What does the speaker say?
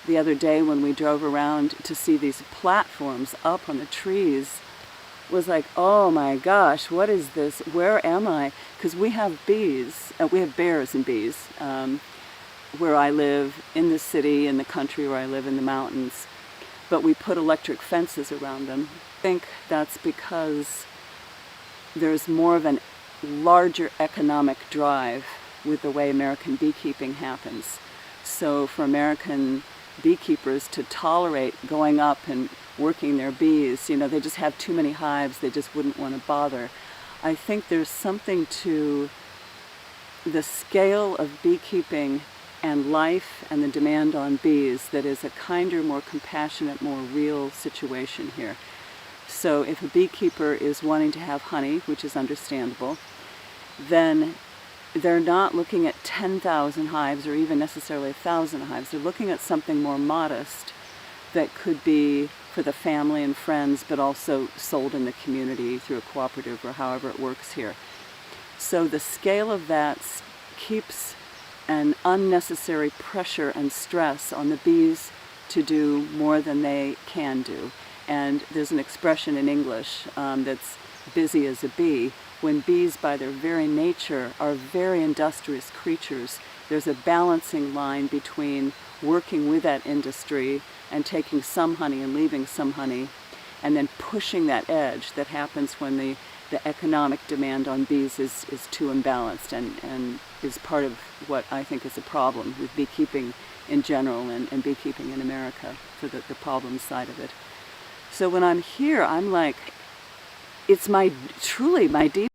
the other day when we drove around to see these platforms up on the trees was like, oh my gosh, what is this? Where am I? Because we have bees, we have bears and bees where I live, in the city, in the country where I live, in the mountains, but we put electric fences around them. I think that's because there's more of a larger economic drive with the way American beekeeping happens. So for American beekeepers to tolerate going up and working their bees, you know, they just have too many hives, they just wouldn't want to bother. I think there's something to the scale of beekeeping and life and the demand on bees that is a kinder, more compassionate, more real situation here. So if a beekeeper is wanting to have honey, which is understandable, then they're not looking at 10,000 hives or even necessarily 1,000 hives. They're looking at something more modest that could be for the family and friends, but also sold in the community through a cooperative or however it works here. So the scale of that keeps an unnecessary pressure and stress on the bees to do more than they can do. And there's an expression in English that's busy as a bee. When bees by their very nature are very industrious creatures, there's a balancing line between working with that industry and taking some honey and leaving some honey, and then pushing that edge that happens when the economic demand on bees is too imbalanced and is part of what I think is a problem with beekeeping in general and beekeeping in America, for the problem side of it. So when I'm here, I'm like, it's truly my deep